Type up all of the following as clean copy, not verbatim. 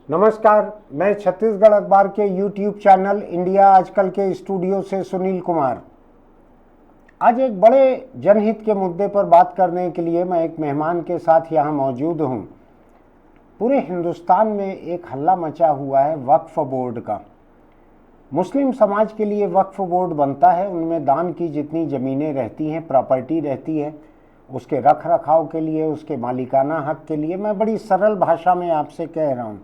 नमस्कार, मैं छत्तीसगढ़ अखबार के YouTube चैनल इंडिया आजकल के स्टूडियो से सुनील कुमार। आज एक बड़े जनहित के मुद्दे पर बात करने के लिए मैं एक मेहमान के साथ यहाँ मौजूद हूँ। पूरे हिंदुस्तान में एक हल्ला मचा हुआ है वक्फ बोर्ड का। मुस्लिम समाज के लिए वक्फ बोर्ड बनता है, उनमें दान की जितनी ज़मीनें रहती हैं, प्रॉपर्टी रहती है, उसके रख रखाव के लिए, उसके मालिकाना हक के लिए मैं बड़ी सरल भाषा में आपसे कह रहा हूँ।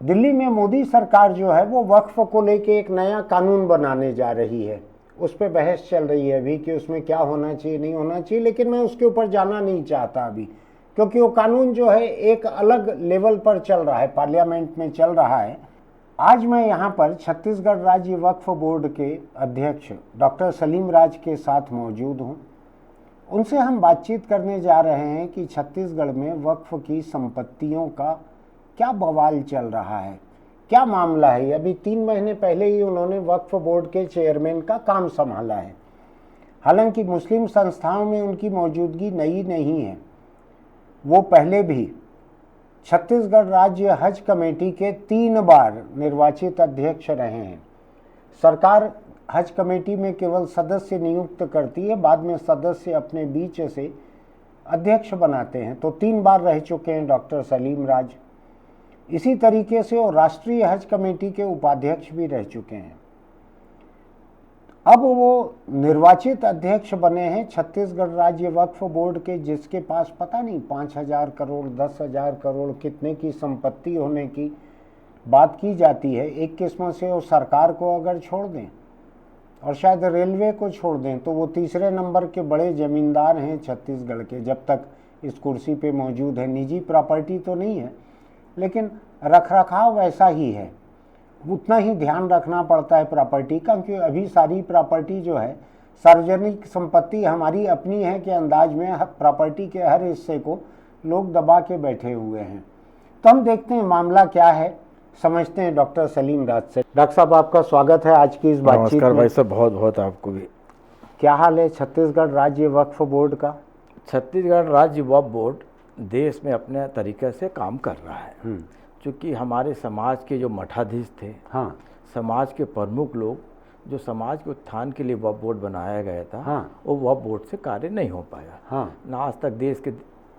दिल्ली में मोदी सरकार जो है वो वक्फ को लेके एक नया कानून बनाने जा रही है। उस पर बहस चल रही है अभी कि उसमें क्या होना चाहिए, नहीं होना चाहिए, लेकिन मैं उसके ऊपर जाना नहीं चाहता अभी, क्योंकि वो कानून जो है एक अलग लेवल पर चल रहा है, पार्लियामेंट में चल रहा है। आज मैं यहाँ पर छत्तीसगढ़ राज्य वक्फ बोर्ड के अध्यक्ष डॉक्टर सलीम राज के साथ मौजूद हूँ। उनसे हम बातचीत करने जा रहे हैं कि छत्तीसगढ़ में वक्फ की संपत्तियों का क्या बवाल चल रहा है, क्या मामला है। अभी 3 महीने पहले ही उन्होंने वक्फ बोर्ड के चेयरमैन का काम संभाला है। हालांकि मुस्लिम संस्थाओं में उनकी मौजूदगी नई नहीं है, वो पहले भी छत्तीसगढ़ राज्य हज कमेटी के 3 बार निर्वाचित अध्यक्ष रहे हैं। सरकार हज कमेटी में केवल सदस्य नियुक्त करती है, बाद में सदस्य अपने बीच से अध्यक्ष बनाते हैं। तो 3 बार रह चुके हैं डॉक्टर सलीम राज। इसी तरीके से वो राष्ट्रीय हज कमेटी के उपाध्यक्ष भी रह चुके हैं। अब वो निर्वाचित अध्यक्ष बने हैं छत्तीसगढ़ राज्य वक्फ बोर्ड के, जिसके पास पता नहीं 5,000 करोड़ 10,000 करोड़ कितने की संपत्ति होने की बात की जाती है। एक किस्म से वो सरकार को अगर छोड़ दें और शायद रेलवे को छोड़ दें तो वो तीसरे नंबर के बड़े जमींदार हैं छत्तीसगढ़ के, जब तक इस कुर्सी पे मौजूद है। निजी प्रॉपर्टी तो नहीं है, लेकिन रखरखाव वैसा ही है, उतना ही ध्यान रखना पड़ता है प्रॉपर्टी का, क्योंकि अभी सारी प्रॉपर्टी जो है सार्वजनिक संपत्ति हमारी अपनी है के अंदाज में प्रॉपर्टी के हर हिस्से को लोग दबा के बैठे हुए हैं। तो हम देखते हैं मामला क्या है, समझते हैं डॉक्टर सलीम राज से। डॉक्टर साहब, आपका स्वागत है आज की इस बातचीत में। नमस्कार भाई साहब, बहुत बहुत आपको भी। क्या हाल है छत्तीसगढ़ राज्य वक्फ बोर्ड का? छत्तीसगढ़ राज्य वक्फ बोर्ड देश में अपने तरीके से काम कर रहा है, क्योंकि हमारे समाज के जो मठाधीश थे, हाँ, समाज के प्रमुख लोग, जो समाज के उत्थान के लिए वक्फ बोर्ड बनाया गया था, हाँ, वो वक्फ बोर्ड से कार्य नहीं हो पाया। हाँ, ना आज तक देश के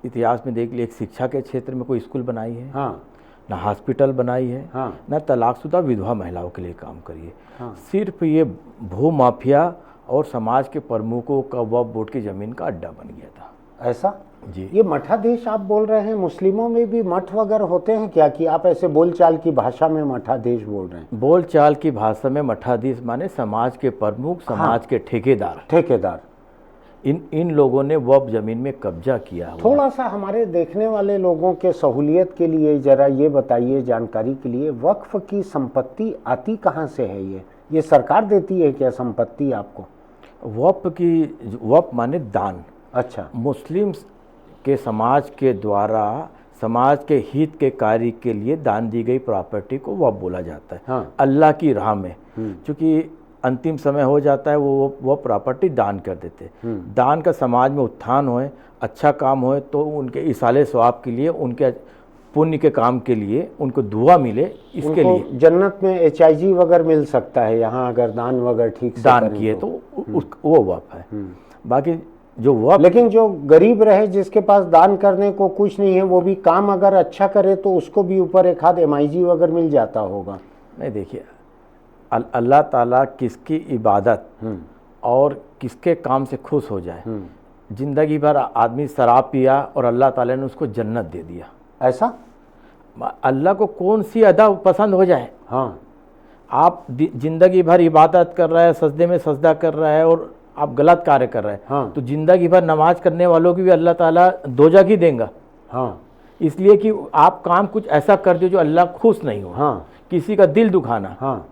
इतिहास में देख लिए एक शिक्षा के क्षेत्र में कोई स्कूल बनाई है, हाँ, ना हॉस्पिटल बनाई है, हाँ, ना तलाकशुदा विधवा महिलाओं के लिए काम करी है। हाँ। सिर्फ ये भू माफिया और समाज के प्रमुखों का वक्फ बोर्ड की ज़मीन का अड्डा बन गया था। ऐसा जी। ये मठाधीश आप बोल रहे हैं, मुस्लिमों में भी मठ वगैरह होते हैं क्या, कि आप ऐसे बोलचाल की भाषा में मठाधीश बोल रहे हैं? बोलचाल की भाषा में मठाधीश माने समाज के प्रमुख, समाज के ठेकेदार। ठेकेदार। इन लोगों ने वक्फ जमीन में कब्जा किया हुआ। थोड़ा सा हमारे देखने वाले लोगों के सहूलियत के लिए जरा ये बताइए, जानकारी के लिए, वक्फ की संपत्ति आती कहाँ से है? ये सरकार देती है क्या संपत्ति आपको? वक्फ माने दान। अच्छा। मुस्लिम के समाज के द्वारा समाज के हित के कार्य के लिए दान दी गई प्रॉपर्टी को वक्फ बोला जाता है। हाँ। अल्लाह की राह में, क्योंकि अंतिम समय हो जाता है, वो प्रॉपर्टी दान कर देते। दान का समाज में उत्थान होए, अच्छा काम होए, तो उनके इसाले सवाब के लिए, उनके पुण्य के काम के लिए उनको दुआ मिले, इसके लिए जन्नत में HIG वगैरह मिल सकता है यहाँ अगर दान वगैरह ठीक से दान किए तो वो वक्फ है। बाकी जो वक्फ, लेकिन जो गरीब रहे, जिसके पास दान करने को कुछ नहीं है, वो भी काम अगर अच्छा करे तो उसको भी ऊपर एक आध MIG वगैरह मिल जाता होगा। नहीं, देखिए, अल्लाह ताला किसकी इबादत और किसके काम से खुश हो जाए। जिंदगी भर आदमी शराब पिया और अल्लाह ताला ने उसको जन्नत दे दिया। ऐसा अल्लाह को कौन सी अदा पसंद हो जाए? हाँ। आप जिंदगी भर इबादत कर रहा है, सजदे में सजदा कर रहा है और आप गलत कार्य कर रहे हैं, हाँ। तो जिंदगी भर नमाज करने वालों की भी अल्लाह ताला दोजख ही देगा। हाँ। इसलिए कि आप काम कुछ ऐसा कर दो जो अल्लाह खुश नहीं हो। हाँ। किसी का दिल दुखाना। हाँ।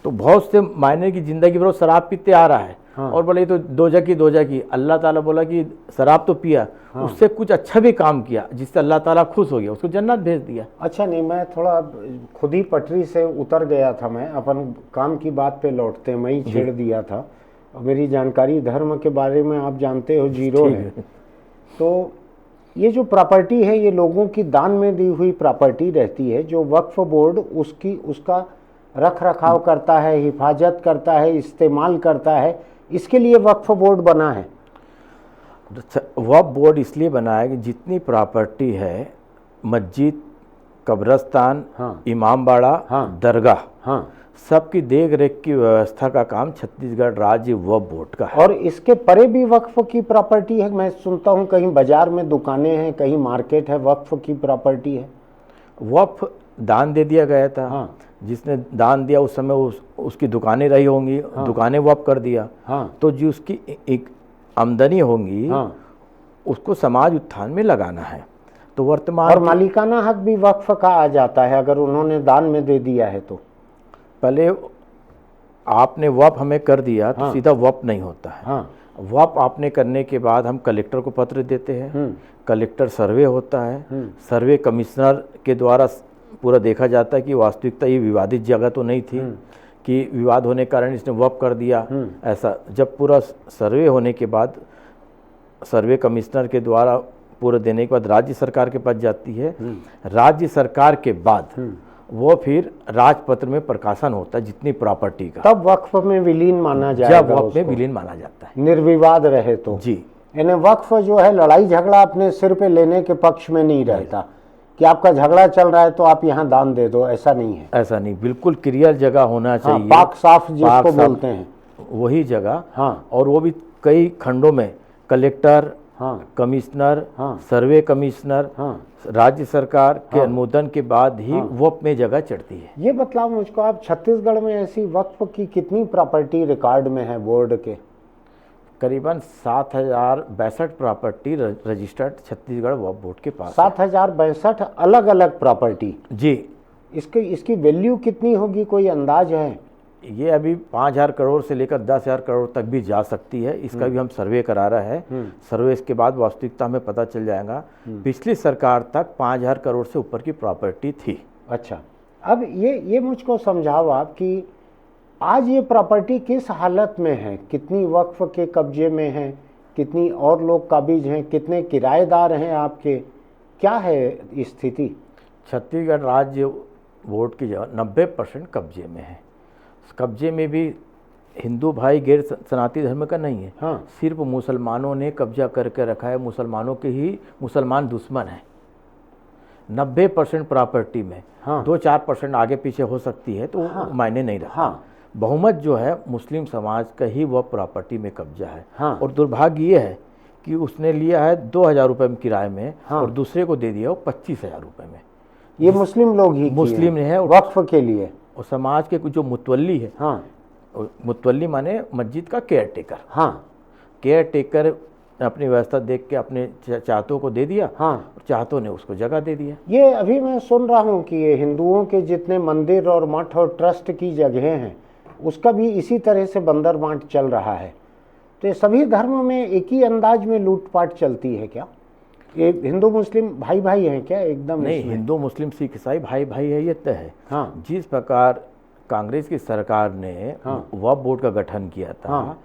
तो बहुत से मायने की जिंदगी भर शराब पीते आ रहा है, हाँ। और बोले तो दोजखी। अल्लाह ताला बोला कि शराब तो पिया, हाँ। उससे कुछ अच्छा भी काम किया जिससे अल्लाह ताला खुश हो गया, उसको जन्नत भेज दिया। अच्छा, नहीं, मैं थोड़ा खुद ही पटरी से उतर गया था, मैं अपन काम की बात पे लौटते, मैं ही छेड़ दिया था। और मेरी जानकारी धर्म के बारे में आप जानते हो जीरो है। तो ये जो प्रॉपर्टी है ये लोगों की दान में दी हुई प्रॉपर्टी रहती है, जो वक्फ बोर्ड उसका रख रखाव करता है, हिफाजत करता है, इस्तेमाल करता है, इसके लिए वक्फ बोर्ड बना है। वक्फ बोर्ड इसलिए बना है कि जितनी प्रॉपर्टी है, मस्जिद, कब्रस्तान, हाँ, इमामबाड़ा, हाँ, दरगाह, हाँ, सबकी देख रेख की व्यवस्था का काम छत्तीसगढ़ राज्य वक्फ बोर्ड का है। और इसके परे भी वक्फ की प्रॉपर्टी है। मैं सुनता हूँ कहीं बाजार में दुकानें हैं, कहीं मार्केट है, वक्फ की प्रॉपर्टी है। वक्फ दान दे दिया गया था। हाँ, जिसने दान दिया उस समय उसकी दुकानें रही होंगी, हाँ, दुकानें वक्फ कर दिया। हाँ, तो जो उसकी एक आमदनी होंगी, हाँ, उसको समाज उत्थान में लगाना है। तो वर्तमान और मालिकाना हक भी वक्फ का आ जाता है अगर उन्होंने दान में दे दिया है तो। पहले आपने वक्फ हमें कर दिया तो हाँ, सीधा वक्फ नहीं होता है। हाँ, वक्फ आपने करने के बाद हम कलेक्टर को पत्र देते हैं, कलेक्टर सर्वे होता है, सर्वे कमिश्नर के द्वारा पूरा देखा जाता है कि वास्तविकता ये विवादित जगह तो नहीं थी कि विवाद होने के कारण इसने वक्फ कर दिया। ऐसा जब पूरा सर्वे होने के बाद, सर्वे कमिश्नर के द्वारा पूरा देने के बाद राज्य सरकार के पास जाती है। राज्य सरकार के बाद वो फिर राजपत्र में प्रकाशन होता है जितनी प्रॉपर्टी का, तब वक्फ में विलीन माना जाएगा। जब वक्फ में विलीन माना जाता है, निर्विवाद रहे तो। जी। यानी वक्फ जो है लड़ाई झगड़ा अपने सिर पे लेने के पक्ष में नहीं रहता कि आपका झगड़ा चल रहा है तो आप यहाँ दान दे दो, ऐसा नहीं है। ऐसा नहीं, बिल्कुल क्लियर जगह होना चाहिए। पाक साफ जिसको बोलते हैं, वही जगह। हाँ, और वो भी कई खंडों में कलेक्टर, हाँ, कमिश्नर, हाँ, सर्वे कमिश्नर, हाँ, राज्य सरकार के अनुमोदन के बाद ही वक्फ में जगह चढ़ती है। ये बतलाओ मुझको आप, छत्तीसगढ़ में ऐसी वक्फ की कितनी प्रॉपर्टी रिकॉर्ड में है बोर्ड के? करीबन 7062 प्रॉपर्टी रजिस्टर्ड छत्तीसगढ़ वक्फ बोर्ड के पास। 7062 अलग अलग प्रॉपर्टी। जी। इसकी वैल्यू कितनी होगी, कोई अंदाज है? ये अभी 5000 करोड़ से लेकर 10,000 करोड़ तक भी जा सकती है। इसका भी हम सर्वे करा रहा है। सर्वे इसके बाद वास्तविकता हमें पता चल जाएगा। पिछली सरकार तक 5000 करोड़ से ऊपर की प्रॉपर्टी थी। अच्छा, अब ये मुझको समझाओ आप कि आज ये प्रॉपर्टी किस हालत में है, कितनी वक्फ के कब्जे में है, कितनी और लोग काबिज हैं, कितने किराएदार हैं आपके, क्या है स्थिति? छत्तीसगढ़ राज्य बोर्ड की जगह 90% कब्जे में है। कब्जे में भी हिंदू भाई गैर सनातनी धर्म का नहीं है। हाँ, सिर्फ मुसलमानों ने कब्जा करके रखा है। मुसलमानों के ही मुसलमान दुश्मन हैं 90% प्रॉपर्टी में। हाँ, 2-4% आगे पीछे हो सकती है तो हाँ, मायने नहीं रखता। हाँ, बहुमत जो है मुस्लिम समाज का ही वह प्रॉपर्टी में कब्जा है। हाँ, और दुर्भाग्य ये है कि उसने लिया है 2000 रुपये में किराए में, हाँ, और दूसरे को दे दिया वो 25,000 रुपये में। ये मुस्लिम लोग ही मुस्लिम ने है वक्फ के लिए। और समाज के कुछ जो मुतवल्ली है, हाँ, मुतवल्ली माने मस्जिद का केयर टेकर, हाँ, केयर टेकर अपनी व्यवस्था देख के अपने चाहतों को दे दिया, हाँ, और चाहतों ने उसको जगह दे दिया। ये अभी मैं सुन रहा हूँ कि ये हिंदुओं के जितने मंदिर और मठ और ट्रस्ट की जगहें हैं उसका भी इसी तरह से बंदर बांट चल रहा है। तो ये सभी धर्मों में एक ही अंदाज में लूटपाट चलती है क्या? ये हिंदू मुस्लिम भाई भाई हैं क्या एकदम? नहीं, हिंदू मुस्लिम सिख ईसाई भाई भाई है, ये तय है। हाँ, जिस प्रकार कांग्रेस की सरकार ने वक्फ बोर्ड का गठन किया था, हाँ,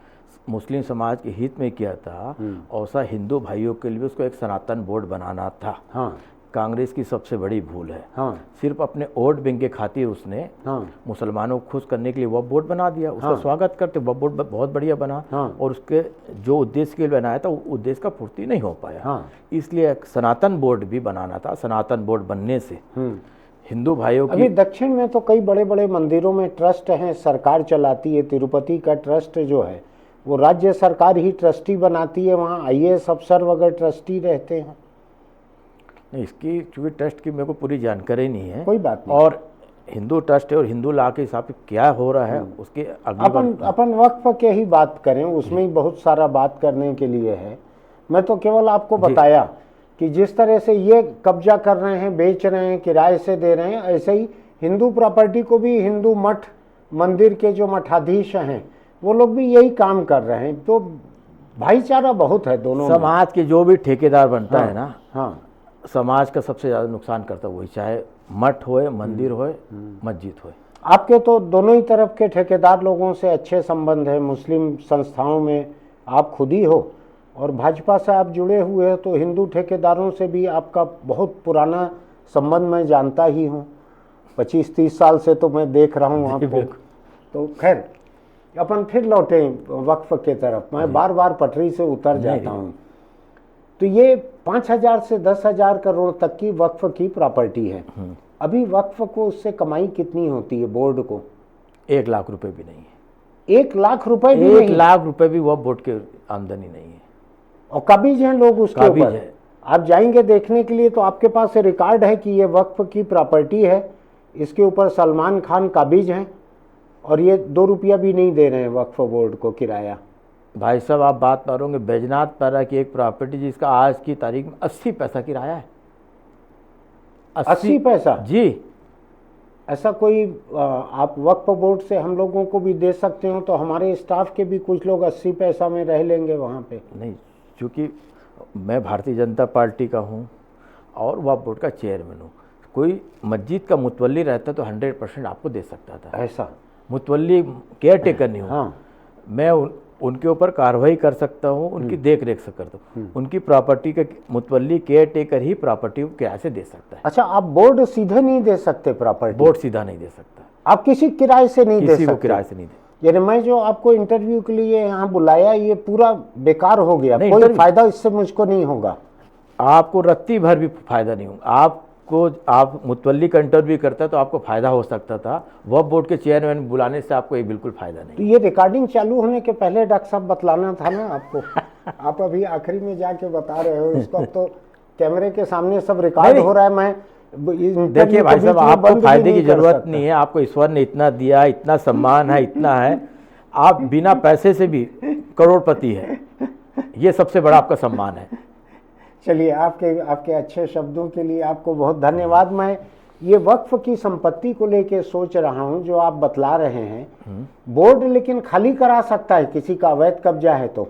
मुस्लिम समाज के हित में किया था, ऐसा हिंदू भाइयों के लिए उसको एक सनातन बोर्ड बनाना था। हाँ, कांग्रेस की सबसे बड़ी भूल है। हाँ, सिर्फ अपने वोट बैंक के खातिर उसने हाँ, मुसलमानों को खुश करने के लिए वक्फ बोर्ड बना दिया। उसका स्वागत करते, वक्फ बोर्ड बहुत बढ़िया बना, हाँ, और उसके जो उद्देश्य के लिए बनाया था वो उद्देश्य का पूर्ति नहीं हो पाया। हाँ, इसलिए एक सनातन बोर्ड भी बनाना था। सनातन बोर्ड बनने से हिंदू भाइयों की, अभी दक्षिण में तो कई बड़े बड़े मंदिरों में ट्रस्ट हैं, सरकार चलाती है। तिरुपति का ट्रस्ट जो है वो राज्य सरकार ही ट्रस्टी बनाती है, वहाँ IAS अफसर वगैरह ट्रस्टी रहते हैं। नहीं, इसकी चूंकि ट्रस्ट की मेरे को पूरी जानकारी नहीं है। कोई बात नहीं। और हिंदू ट्रस्ट है और हिंदू लॉ के हिसाब से क्या हो रहा है उसके अपन वक्फ के ही बात करें, उसमें ही बहुत सारा बात करने के लिए है। मैं तो केवल आपको बताया कि जिस तरह से ये कब्जा कर रहे हैं, बेच रहे हैं, किराए से दे रहे हैं, ऐसे ही हिंदू प्रॉपर्टी को भी हिंदू मठ मंदिर के जो मठाधीश हैं वो लोग भी यही काम कर रहे हैं। तो भाईचारा बहुत है दोनों में। समाज के जो भी ठेकेदार बनता है ना, हाँ, समाज का सबसे ज़्यादा नुकसान करता है वही, चाहे मठ होए, मंदिर होए, मस्जिद होए। आपके तो दोनों ही तरफ के ठेकेदार लोगों से अच्छे संबंध है। मुस्लिम संस्थाओं में आप खुद ही हो, और भाजपा से आप जुड़े हुए हैं तो हिंदू ठेकेदारों से भी आपका बहुत पुराना संबंध मैं जानता ही हूँ, 25-30 साल से तो मैं देख रहा हूँ आपको। तो खैर अपन फिर लौटे वक्फ के तरफ, मैं बार बार पटरी से उतर जाता हूँ। तो ये 5,000 से 10,000 करोड़ तक की वक्फ की प्रॉपर्टी है। अभी वक्फ को उससे कमाई कितनी होती है बोर्ड को? 1 लाख रुपए भी नहीं है। 1 लाख रुपए भी 1 नहीं? लाख रुपए भी वह बोर्ड के आमदनी नहीं है। और काबिज हैं लोग उसके काबिज ऊपर। है। आप जाएंगे देखने के लिए तो आपके पास रिकॉर्ड है कि ये वक्फ की प्रॉपर्टी है, इसके ऊपर सलमान खान काबिज हैं और ये 2 रुपया भी नहीं दे रहे हैं वक्फ बोर्ड को किराया। भाई साहब आप बात मारोगे बैजनाथ पारा की एक प्रॉपर्टी जिसका आज की तारीख में 80 पैसा किराया है। 80 पैसा? जी। ऐसा कोई आप वक्फ बोर्ड से हम लोगों को भी दे सकते हो तो हमारे स्टाफ के भी कुछ लोग 80 पैसा में रह लेंगे वहाँ पे। नहीं, क्योंकि मैं भारतीय जनता पार्टी का हूँ और वक्फ बोर्ड का चेयरमैन हूँ। कोई मस्जिद का मुतवल्ली रहता तो 100% आपको दे सकता था। ऐसा मुतवल्ली केयर टेकर नहीं हूँ। हाँ। मैं उनके ऊपर कार्रवाई कर सकता हूँ, उनकी देख रेख से करता हूँ। उनकी प्रॉपर्टी का मुतवल्ली केयर टेकर ही प्रॉपर्टी को किराए से दे सकता है। अच्छा, आप बोर्ड सीधे नहीं दे सकते प्रॉपर्टी? बोर्ड सीधा नहीं दे सकता। आप किसी किराए से नहीं दे सकते? किसी को किराए से नहीं दे। यानी मैं जो आपको इंटरव्यू के लिए यहाँ बुलाया ये पूरा बेकार हो गया? नहीं, कोई फायदा इससे मुझको नहीं होगा? आपको रत्ती भर भी फायदा नहीं होगा। आप मुतवल्ली का इंटरव्यू करता तो आपको फायदा हो सकता था, वक्फ बोर्ड के चेयरमैन बुलाने से आपको ये बिल्कुल फायदा नहीं। तो ये रिकॉर्डिंग चालू होने के पहले डॉक्टर साहब बतलाना था ना आपको। आप अभी आखिरी में जाके बता रहे हो इसको। तो कैमरे के सामने सब रिकॉर्ड हो रहा है। मैं देखिए भाई साहब, आपको फायदे की जरूरत नहीं है। आपको ईश्वर ने इतना दिया, इतना सम्मान है, इतना है, आप बिना पैसे से भी करोड़पति है। ये सबसे बड़ा आपका सम्मान है। चलिए, आपके अच्छे शब्दों के लिए आपको बहुत धन्यवाद। मैं ये वक्फ की संपत्ति को लेके सोच रहा हूँ जो आप बतला रहे हैं। बोर्ड लेकिन खाली करा सकता है किसी का अवैध कब्जा है तो?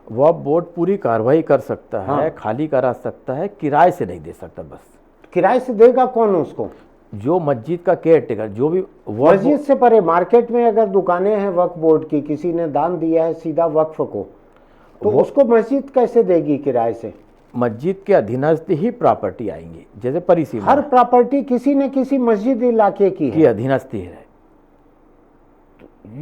वक्फ बोर्ड पूरी कार्रवाई कर सकता है। हाँ। खाली करा सकता है, किराए से नहीं दे सकता। बस किराए से देगा कौन उसको? जो मस्जिद का केयर टेकर, जो भी मस्जिद से परे मार्केट में अगर दुकानें हैं वक्फ बोर्ड की, किसी ने दान दिया है सीधा वक्फ को, तो उसको मस्जिद कैसे देगी किराए से? मस्जिद के अधीनस्थ ही प्रॉपर्टी आएंगी, जैसे परिसीमा। हर प्रॉपर्टी किसी न किसी मस्जिद इलाके की है, अधीनस्थ ही है।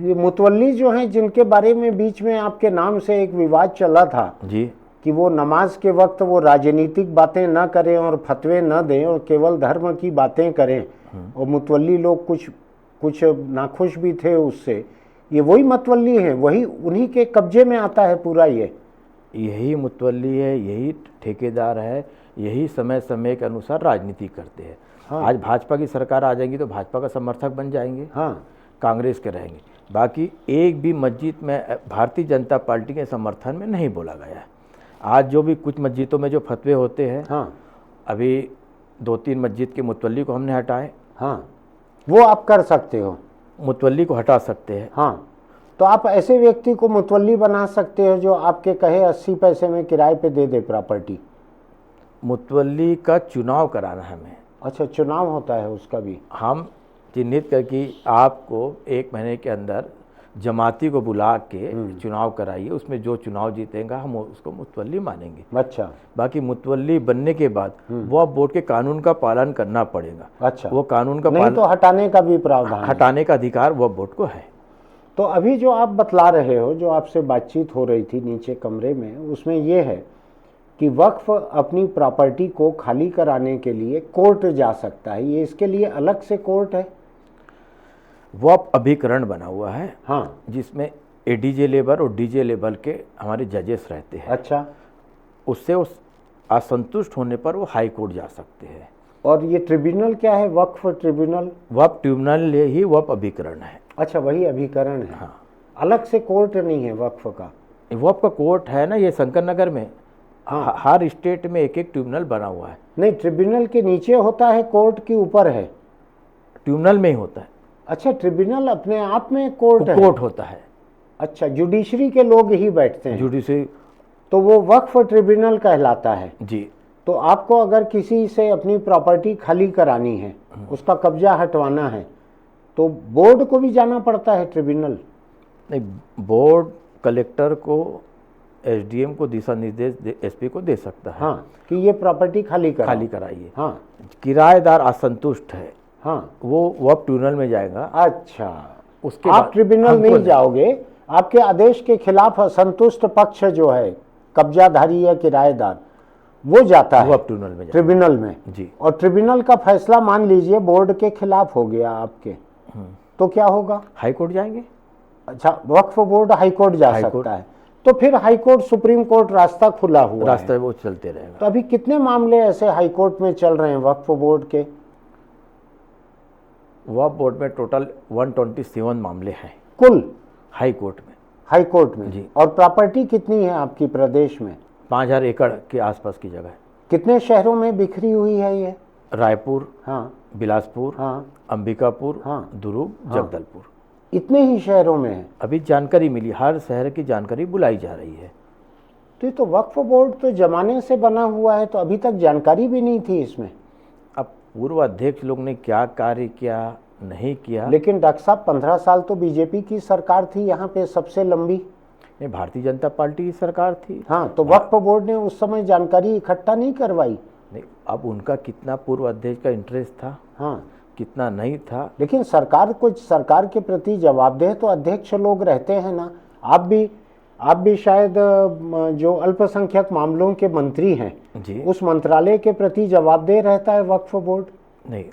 ये मुतवल्ली जो हैं जिनके बारे में बीच में आपके नाम से एक विवाद चला था जी, कि वो नमाज के वक्त वो राजनीतिक बातें न करें और फतवे न दें और केवल धर्म की बातें करें, और मुतवल्ली लोग कुछ नाखुश भी थे उससे। ये वही मुतवल्ली हैं, वही उन्हीं के कब्जे में आता है पूरा ये? यही मुतवल्ली है, यही ठेकेदार है, यही समय समय के अनुसार राजनीति करते हैं। हाँ। आज भाजपा की सरकार आ जाएगी तो भाजपा का समर्थक बन जाएंगे। हाँ। कांग्रेस के रहेंगे। बाकी एक भी मस्जिद में भारतीय जनता पार्टी के समर्थन में नहीं बोला गया है। आज जो भी कुछ मस्जिदों में जो फतवे होते हैं, हाँ। अभी 2-3 मस्जिद के मुतवल्ली को हमने हटाए। हाँ, वो आप कर सकते हो, मुतवल्ली को हटा सकते हैं। हाँ। तो आप ऐसे व्यक्ति को मुतवल्ली बना सकते हो जो आपके कहे 80 पैसे में किराए पे दे दे प्रॉपर्टी। मुतवल्ली का चुनाव कराना है हमें। अच्छा, चुनाव होता है उसका भी? हम चिन्हित करके आपको 1 महीने के अंदर जमाती को बुला के चुनाव कराइए, उसमें जो चुनाव जीतेगा हम उसको मुतवल्ली मानेंगे। अच्छा। बाकी मुतवल्ली बनने के बाद वो बोर्ड के कानून का पालन करना पड़ेगा। अच्छा। वो कानून का नहीं तो हटाने का भी प्रावधान है? हटाने का अधिकार वो बोर्ड को है। तो अभी जो आप बतला रहे हो, जो आपसे बातचीत हो रही थी नीचे कमरे में, उसमें ये है कि वक्फ अपनी प्रॉपर्टी को खाली कराने के लिए कोर्ट जा सकता है। ये इसके लिए अलग से कोर्ट है? वक्फ अभिकरण बना हुआ है। हाँ। जिसमें एडीजे लेवल और डीजे लेवल के हमारे जजेस रहते हैं। अच्छा। उससे उस असंतुष्ट होने पर वो हाई कोर्ट जा सकते हैं। और ये ट्रिब्यूनल क्या है? वक्फ ट्रिब्यूनल? वक्फ ट्रिब्यूनल ही वक्फ अभिकरण है। अच्छा, वही अभिकरण है। हाँ। अलग से कोर्ट नहीं है वक्फ का? वक्फ का कोर्ट है ना, ये शंकर नगर में। हाँ। हर स्टेट में एक ट्रिब्यूनल बना हुआ है। नहीं, ट्रिब्यूनल के नीचे होता है, कोर्ट के ऊपर है? ट्रिब्यूनल में ही होता है। अच्छा, ट्रिब्यूनल अपने आप में कोर्ट है? कोर्ट होता है। अच्छा, जुडिशरी के लोग ही बैठते हैं? जुडिशरी। तो वो वक्फ ट्रिब्यूनल कहलाता है? जी। तो आपको अगर किसी से अपनी प्रॉपर्टी खाली करानी है, उसका कब्जा हटवाना है, तो बोर्ड को भी जाना पड़ता है ट्रिब्यूनल? नहीं, बोर्ड कलेक्टर को एसडीएम को दिशा निर्देश एसपी को दे सकता है। हाँ, कि ये प्रॉपर्टी खाली कराइए। हाँ, किराएदार असंतुष्ट है, हाँ, वो अब ट्रिब्यूनल में जाएगा। अच्छा, उसके आप बाद ट्रिब्यूनल नहीं जाओगे, आपके आदेश के खिलाफ असंतुष्ट पक्ष जो है कब्जाधारी या किराएदार वो जाता वो है अब ट्रिब्यूनल में ट्रिब्यूनल में जी। और ट्रिब्यूनल का फैसला मान लीजिए बोर्ड के खिलाफ हो गया आपके, तो क्या होगा? हाई कोर्ट जाएंगे। अच्छा, वक्फ बोर्ड हाई कोर्ट जा सकता है, तो फिर हाई कोर्ट सुप्रीम कोर्ट रास्ता खुला हुआ रास्ता है, वो चलते रहेगा। तो अभी कितने मामले ऐसे हाई कोर्ट में चल रहे हैं वक्फ बोर्ड के? वक्फ बोर्ड में टोटल 127 मामले हैं कुल हाई कोर्ट में। हाई कोर्ट में जी। और प्रॉपर्टी कितनी है आपकी प्रदेश में? 5000 एकड़ के आसपास की जगह है। कितने शहरों में बिखरी हुई है ये? रायपुर, हाँ, बिलासपुर, हाँ, अंबिकापुर, हाँ, दुर्ग, हाँ। जगदलपुर। इतने ही शहरों में है? अभी जानकारी मिली, हर शहर की जानकारी बुलाई जा रही है। तो ये तो वक्फ बोर्ड तो जमाने से बना हुआ है, तो अभी तक जानकारी भी नहीं थी इसमें। अब पूर्व अध्यक्ष लोग ने क्या कार्य किया नहीं किया, लेकिन डॉक्टर साहब 15 साल तो बीजेपी की सरकार थी यहाँ पे सबसे लंबी। ये भारतीय जनता पार्टी की सरकार थी। हाँ, तो वक्फ बोर्ड ने उस समय जानकारी इकट्ठा नहीं करवाई। नहीं, अब उनका कितना पूर्व अध्यक्ष का इंटरेस्ट था, हाँ, कितना नहीं था। लेकिन सरकार के प्रति जवाबदेह तो अध्यक्ष लोग रहते हैं ना। आप भी शायद जो अल्पसंख्यक मामलों के मंत्री हैं जी, उस मंत्रालय के प्रति जवाबदेह रहता है वक्फ बोर्ड। नहीं,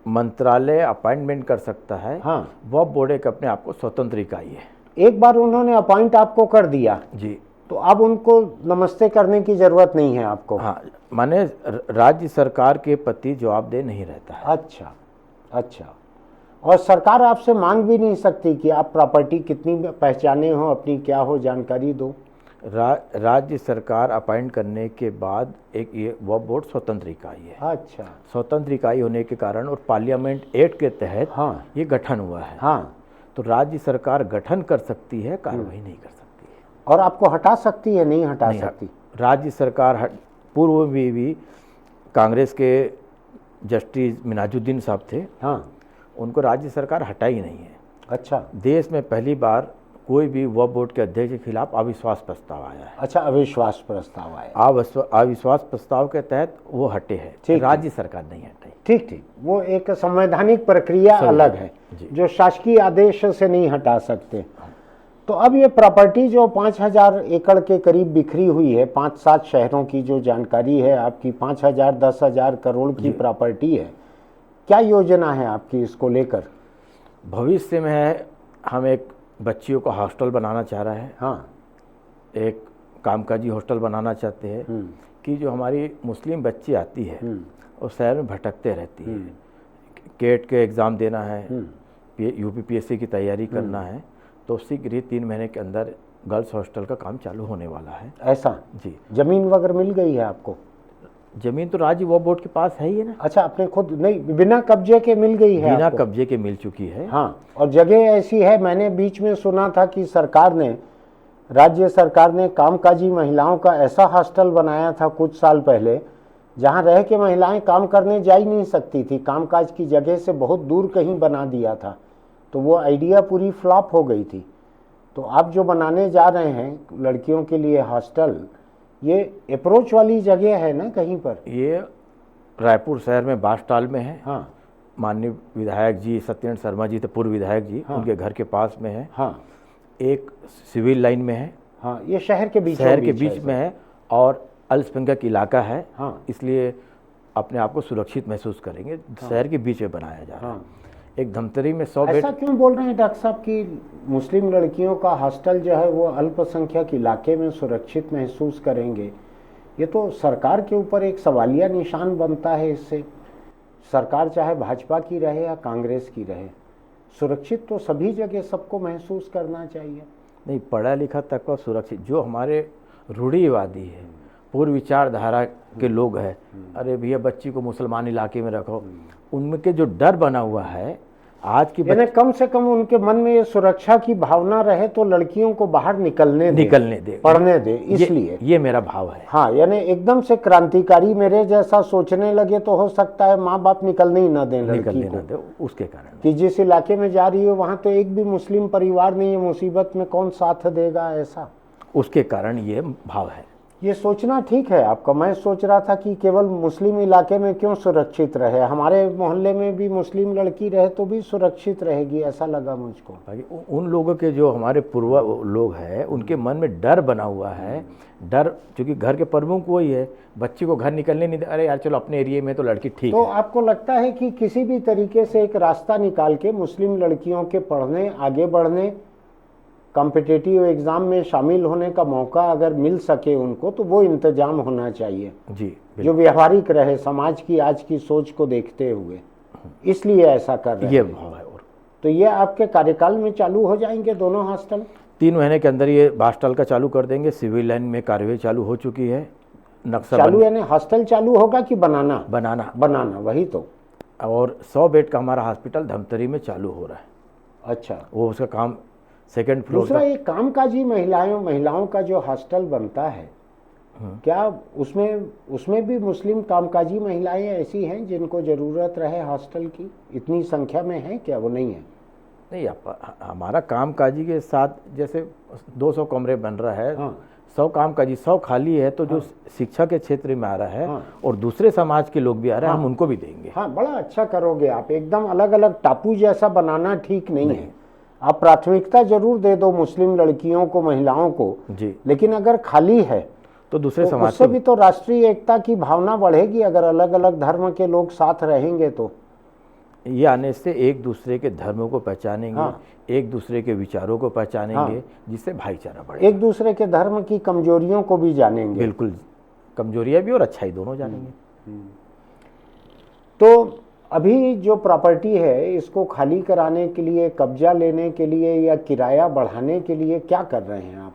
मंत्रालय अपॉइंटमेंट कर सकता है। हाँ, वक्फ बोर्ड एक अपने आप को स्वतंत्र इकाई है। एक बार उन्होंने अपॉइंट आपको कर दिया जी, तो अब उनको नमस्ते करने की जरूरत नहीं है आपको। हाँ, माने राज्य सरकार के प्रति जवाबदेह नहीं रहता है। अच्छा, अच्छा, और सरकार आपसे मांग भी नहीं सकती कि आप प्रॉपर्टी कितनी पहचाने हो, अपनी क्या हो जानकारी दो। राज्य सरकार अपॉइंट करने के बाद एक ये वक्फ बोर्ड स्वतंत्र इकाई है। अच्छा, स्वतंत्र इकाई होने के कारण और पार्लियामेंट एक्ट के तहत हाँ, ये गठन हुआ है। हाँ, तो राज्य सरकार गठन कर सकती है, कार्रवाई नहीं कर सकती है। और आपको हटा सकती है? नहीं हटा सकती। राज्य सरकार पूर्व में भी कांग्रेस के जस्टिस मिनाजुद्दीन साहब थे, हाँ, उनको राज्य सरकार हटाई नहीं है। अच्छा, देश में पहली बार कोई भी वक्फ बोर्ड के अध्यक्ष के खिलाफ अविश्वास प्रस्ताव आया है। अच्छा, अविश्वास प्रस्ताव आया। अविश्वास प्रस्ताव के तहत वो हटे हैं, राज्य सरकार नहीं हटाई। ठीक ठीक, वो एक संवैधानिक प्रक्रिया अलग है जो शासकीय आदेश से नहीं हटा सकते। तो अब ये प्रॉपर्टी जो 5000 एकड़ के करीब बिखरी हुई है, 5-7 शहरों की जो जानकारी है आपकी, 5000-10,000 करोड़ की प्रॉपर्टी है, क्या योजना है आपकी इसको लेकर? भविष्य में हम एक बच्चियों का हॉस्टल बनाना चाह रहे हैं। हाँ, एक कामकाजी हॉस्टल बनाना चाहते हैं कि जो हमारी मुस्लिम बच्ची आती है और शहर में भटकते रहती है, केट के एग्ज़ाम देना है, यूपीपीएससी की तैयारी करना है, तो शीघ्र ही 3 महीने के अंदर गर्ल्स हॉस्टल का काम चालू होने वाला है। ऐसा? जी। जमीन वगैरह मिल गई है आपको? जमीन तो राज्य वक्फ बोर्ड के पास है ही है ना। अच्छा, आपने खुद नहीं, बिना कब्जे के मिल गई है? बिना आपको कब्जे के मिल चुकी है। हाँ, और जगह ऐसी है, मैंने बीच में सुना था कि राज्य सरकार ने कामकाजी महिलाओं का ऐसा हॉस्टल बनाया था कुछ साल पहले, जहाँ रह के महिलाएं काम करने जा ही नहीं सकती थी, कामकाज की जगह से बहुत दूर कहीं बना दिया था, तो वो आइडिया पूरी फ्लॉप हो गई थी। तो आप जो बनाने जा रहे हैं लड़कियों के लिए हॉस्टल, ये अप्रोच वाली जगह है ना कहीं पर? ये रायपुर शहर में बासटाल में है। हाँ, माननीय विधायक जी सत्येंद्र शर्मा जी थे, पूर्व विधायक जी, हाँ, उनके घर के पास में है। हाँ, एक सिविल लाइन में है। हाँ, ये शहर के बीच में है और अल्पसंख्यक इलाका है। हाँ, इसलिए अपने आप को सुरक्षित महसूस करेंगे। हाँ, शहर के बीच में बनाया जा रहा है। हाँ, एक धमतरी में 100 बेड। ऐसा क्यों बोल रहे हैं डॉक्टर साहब कि मुस्लिम लड़कियों का हॉस्टल जो है वो अल्पसंख्यक इलाके में सुरक्षित महसूस करेंगे? ये तो सरकार के ऊपर एक सवालिया निशान बनता है इससे। सरकार चाहे भाजपा की रहे या कांग्रेस की रहे, सुरक्षित तो सभी जगह सबको महसूस करना चाहिए। नहीं, पढ़ा लिखा तक का सुरक्षित, जो हमारे रूढ़िवादी है, पूर्व विचारधारा के लोग हैं, अरे भैया बच्ची को मुसलमान इलाके में रखो, उनके जो डर बना हुआ है आज की कम से कम उनके मन में ये सुरक्षा की भावना रहे तो लड़कियों को बाहर निकलने दे, पढ़ने दे, इसलिए ये मेरा भाव है। हाँ, यानी एकदम से क्रांतिकारी मेरे जैसा सोचने लगे तो हो सकता है माँ बाप निकलने ही न दें लड़की को, उसके कारण कि जिस इलाके में जा रही हो वहाँ तो एक भी मुस्लिम परिवार नहीं है, मुसीबत में कौन साथ देगा? ऐसा उसके कारण ये भाव है। ये सोचना ठीक है आपका। मैं सोच रहा था कि केवल मुस्लिम इलाके में क्यों सुरक्षित रहे, हमारे मोहल्ले में भी मुस्लिम लड़की रहे तो भी सुरक्षित रहेगी, ऐसा लगा मुझको। उन लोगों के जो हमारे पूर्व लोग हैं उनके मन में डर बना हुआ है। डर, क्योंकि घर के प्रमुख वही है, बच्ची को घर निकलने नहीं दे, अरे यार चलो अपने एरिया में तो लड़की ठीक तो है। आपको लगता है कि किसी भी तरीके से एक रास्ता निकाल के मुस्लिम लड़कियों के पढ़ने, आगे बढ़ने, कॉम्पिटिटिव एग्जाम में शामिल होने का मौका अगर मिल सके उनको, तो वो इंतजाम होना चाहिए जी, जो व्यवहारिक रहे समाज की आज की सोच को देखते हुए, इसलिए ऐसा कर रहे ये हैं। भाव है। और तो ये आपके कार्यकाल में चालू हो जाएंगे दोनों हॉस्टल? 3 महीने के अंदर ये हॉस्टल का चालू कर देंगे। सिविल लाइन में कार्यवाही चालू हो चुकी है। नक्शा चालू यानी हॉस्टल चालू होगा कि बनाना? बनाना, वही तो। और 100 बेड का हमारा हॉस्पिटल धमतरी में चालू हो रहा है। अच्छा, वो उसका काम 2nd फ्लोर। दूसरा ये कामकाजी महिलाओं का जो हॉस्टल बनता है, क्या उसमें भी मुस्लिम कामकाजी महिलाएं ऐसी हैं जिनको जरूरत रहे हॉस्टल की? इतनी संख्या में है क्या? वो नहीं है? नहीं, हमारा कामकाजी के साथ जैसे 200 कमरे बन रहा है। हाँ। 100 कामकाजी, 100 खाली है, तो जो शिक्षा के क्षेत्र में आ रहा है और दूसरे समाज के लोग भी आ रहे हैं, हम उनको भी देंगे। हाँ, बड़ा अच्छा करोगे आप। एकदम अलग अलग टापू जैसा बनाना ठीक नहीं है। आप प्राथमिकता जरूर दे दो मुस्लिम लड़कियों को, महिलाओं को जी, लेकिन अगर खाली है तो दूसरे समाज उससे भी तो राष्ट्रीय एकता की भावना बढ़ेगी। अगर अलग अलग धर्म के लोग साथ रहेंगे तो ये आने से एक दूसरे के धर्मों को पहचानेंगे, एक दूसरे के विचारों को पहचानेंगे, जिससे भाईचारा बढ़ेगा। एक दूसरे के धर्म की कमजोरियों को भी जानेंगे। बिल्कुल, कमजोरियां भी और अच्छाई दोनों जानेंगे। तो अभी जो प्रॉपर्टी है इसको खाली कराने के लिए, कब्जा लेने के लिए या किराया बढ़ाने के लिए क्या कर रहे हैं आप?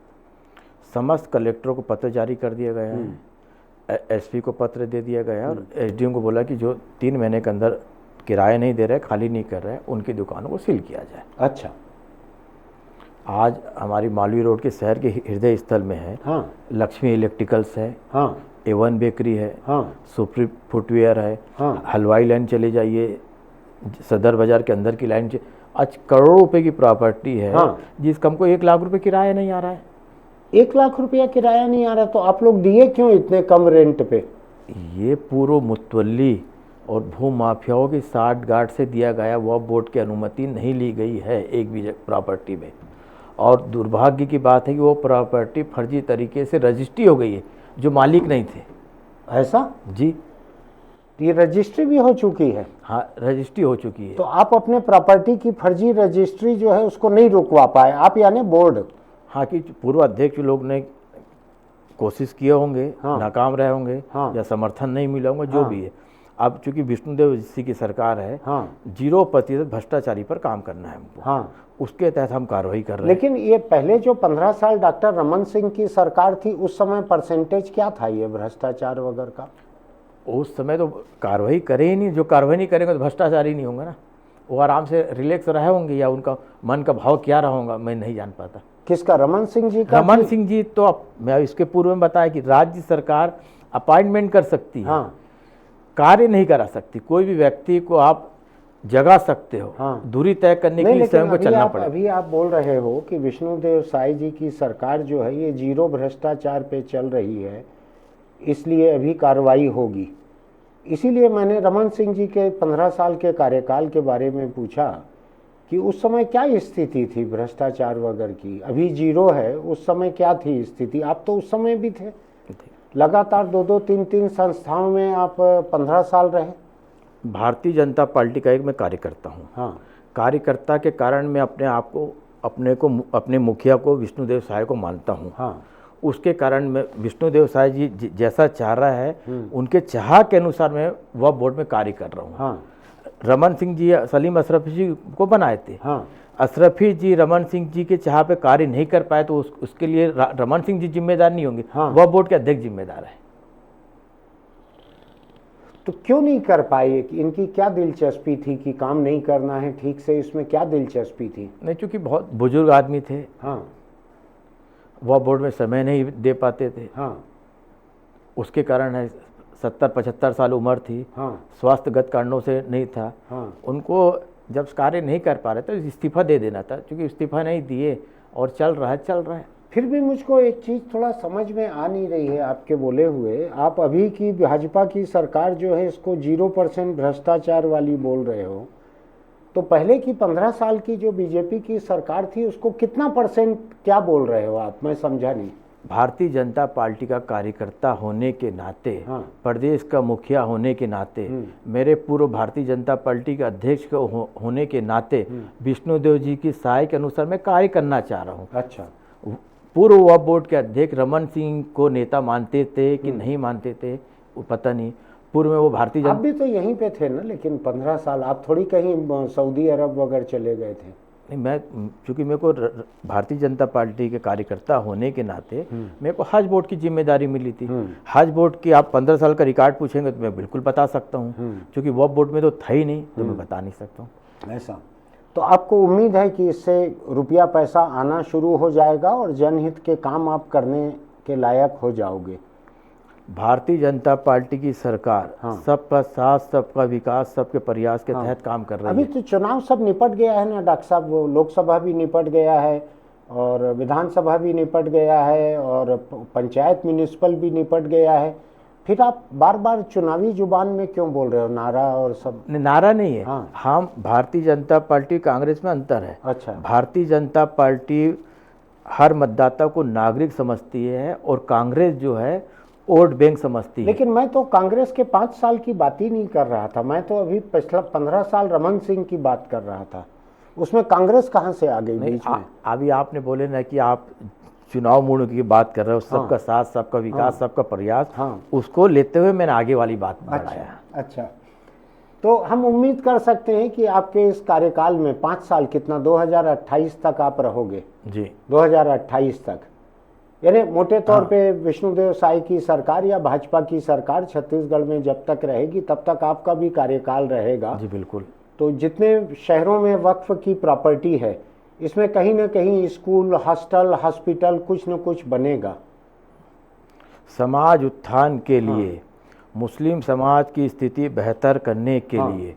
समस्त कलेक्टरों को पत्र जारी कर दिया गया है, एसपी को पत्र दे दिया गया है और एसडीएम को बोला कि जो 3 महीने के अंदर किराया नहीं दे रहे, खाली नहीं कर रहे, उनकी दुकानों को सील किया जाए। अच्छा, आज हमारी मालवीय रोड के शहर के हृदय स्थल में है। हाँ, लक्ष्मी इलेक्ट्रिकल्स है, हाँ, A1 बेकरी है, हाँ, सुप्री फुटवेयर है, हाँ, हलवाई लाइन चले जाइए, सदर बाजार के अंदर की लाइन आज करोड़ों रुपए की प्रॉपर्टी है। हाँ। जिसका हमको 1 लाख रुपए किराया नहीं आ रहा है। 1 लाख रुपया किराया नहीं आ रहा, तो आप लोग दिए क्यों इतने कम रेंट पे? ये पूर्व मुतवल्ली और भू माफियाओं की साठगांठ से दिया गया वक्फ बोर्ड की अनुमति नहीं ली गई है एक भी प्रॉपर्टी में। और दुर्भाग्य की बात है कि वो प्रॉपर्टी फर्जी तरीके से रजिस्ट्री हो गई है, जो मालिक नहीं थे। ऐसा? जी, ये रजिस्ट्री भी हो चुकी है? हाँ, रजिस्ट्री हो चुकी है। तो आप अपने प्रॉपर्टी की फर्जी रजिस्ट्री जो है उसको नहीं रुकवा पाए आप, यानी बोर्ड? हाँ, कि पूर्व अध्यक्ष लोग ने कोशिश किए होंगे, नाकाम रहे होंगे, या समर्थन नहीं मिला होगा, जो भी है। अब चूंकि विष्णुदेव जी की सरकार है, 0% भ्रष्टाचारी पर काम करना है हमको, उसके तहत हम कार्रवाई कर रहे हैं। लेकिन ये पहले जो 15 साल डॉक्टर रमन सिंह की सरकार थी, उस समय परसेंटेज क्या था ये भ्रष्टाचार वगैरह का? उस समय तो कार्रवाई करे ही नहीं। जो कार्रवाई नहीं करेंगे तो भ्रष्टाचारी नहीं होंगे ना। वो आराम से रिलैक्स रहे होंगे, या उनका मन का भाव क्या रहा होगा मैं नहीं जान पाता। किसका? रमन सिंह जी का? रमन सिंह जी तो मैं इसके पूर्व में बताया कि राज्य सरकार अपॉइंटमेंट कर सकती है, कार्य नहीं करा सकती। कोई भी व्यक्ति को आप जगा सकते हो, दूरी तय करने के लिए स्वयं को चलना पड़ेगा। अभी आप बोल रहे हो कि विष्णुदेव साय जी की सरकार जो है ये 0 भ्रष्टाचार पे चल रही है, इसलिए अभी कार्रवाई होगी। इसीलिए मैंने रमन सिंह जी के 15 साल के कार्यकाल के बारे में पूछा कि उस समय क्या स्थिति थी भ्रष्टाचार वगैरह की। अभी 0 है, उस समय क्या थी स्थिति? आप तो उस समय भी थे, लगातार 2-2, 3-3 संस्थाओं में आप 15 साल रहे। भारतीय जनता पार्टी का एक मैं कार्यकर्ता हूँ। कार्यकर्ता के कारण मैं अपने मुखिया को विष्णुदेव साय को मानता हूँ। उसके कारण मैं विष्णुदेव साय जी जैसा चाह रहा है, उनके चाह के अनुसार मैं वक्फ बोर्ड में कार्य कर रहा हूँ। रमन सिंह जी सलीम अशरफी जी को बनाए थे। अशरफी जी रमन सिंह जी के चाह पे कार्य नहीं कर पाए, तो उसके लिए रमन सिंह जी जिम्मेदार नहीं होंगे, वक्फ बोर्ड के अध्यक्ष जिम्मेदार है। तो क्यों नहीं कर पाए? इनकी क्या दिलचस्पी थी कि काम नहीं करना है ठीक से? इसमें क्या दिलचस्पी थी? नहीं, चूंकि बहुत बुजुर्ग आदमी थे, वक्फ बोर्ड में समय नहीं दे पाते थे। उसके कारण है, 70-75 साल उम्र थी, स्वास्थ्यगत कारणों से नहीं था। उनको जब कार्य नहीं कर पा रहे तो इस्तीफा दे देना था, क्योंकि इस्तीफा नहीं दिए और चल रहा है। फिर भी मुझको एक चीज़ थोड़ा समझ में आ नहीं रही है आपके बोले हुए। आप अभी की भाजपा की सरकार जो है इसको 0% भ्रष्टाचार वाली बोल रहे हो, तो पहले की 15 साल की जो बीजेपी की सरकार थी उसको कितना % क्या बोल रहे हो आप? मैं समझा नहीं। भारतीय जनता पार्टी का कार्यकर्ता होने के नाते, हाँ। प्रदेश का मुखिया होने के नाते, मेरे पूर्व भारतीय जनता पार्टी के अध्यक्ष होने के नाते विष्णुदेव जी की सहाय के अनुसार मैं कार्य करना चाह रहा हूँ। अच्छा। पूर्व वक्फ बोर्ड के अध्यक्ष रमन सिंह को नेता मानते थे कि नहीं मानते थे वो पता नहीं। पूर्व में वो भारतीय आप भी तो यहीं पे थे ना, लेकिन 15 साल आप थोड़ी कहीं सऊदी अरब वगैरह चले गए थे। नहीं, मैं चूँकि मेरे को भारतीय जनता पार्टी के कार्यकर्ता होने के नाते मेरे को हज बोर्ड की जिम्मेदारी मिली थी। हज बोर्ड की आप 15 साल का रिकॉर्ड पूछेंगे तो मैं बिल्कुल बता सकता हूँ, क्योंकि वक्फ बोर्ड में तो था ही नहीं तो मैं बता नहीं सकता हूँ। ऐसा तो आपको उम्मीद है कि इससे रुपया पैसा आना शुरू हो जाएगा और जनहित के काम आप करने के लायक हो जाओगे? भारतीय जनता पार्टी की सरकार सबका साथ, सबका विकास, सबके प्रयास के तहत काम कर रही है। अभी तो चुनाव सब निपट गया है ना डॉक्टर साहब, लोकसभा भी निपट गया है और विधानसभा भी निपट गया है और पंचायत म्यूनिसिपल भी निपट गया है, फिर आप बार बार चुनावी जुबान में क्यों बोल रहे हो? नारा और सब नारा नहीं है। हाँ। हम भारतीय जनता पार्टी कांग्रेस में अंतर है। अच्छा। भारतीय जनता पार्टी हर मतदाता को नागरिक समझती है और कांग्रेस जो है वोट बैंक समझती है। लेकिन मैं तो कांग्रेस के 5 साल की बात ही नहीं कर रहा था, मैं तो अभी पिछला 15 साल रमन सिंह की बात कर रहा था। उसमें कांग्रेस कहाँ से आ गई बीच में? अभी आपने बोले ना कि आप चुनाव मूड की बात कर रहे हो, सबका साथ, सबका विकास, सबका प्रयास, उसको लेते हुए मैंने आगे वाली बात बढ़ाया। अच्छा, तो हम उम्मीद कर सकते हैं कि आपके इस कार्यकाल में 5 साल कितना 2028 तक आप रहोगे? जी, 2028 तक, यानी मोटे तौर पे विष्णुदेव साय की सरकार या भाजपा की सरकार छत्तीसगढ़ में जब तक रहेगी तब तक आपका भी कार्यकाल रहेगा। जी बिल्कुल। तो जितने शहरों में वक्फ की प्रॉपर्टी है इसमें कहीं ना कहीं स्कूल, हॉस्टल, हॉस्पिटल कुछ न कुछ बनेगा। समाज उत्थान के लिए, मुस्लिम समाज की स्थिति बेहतर करने के लिए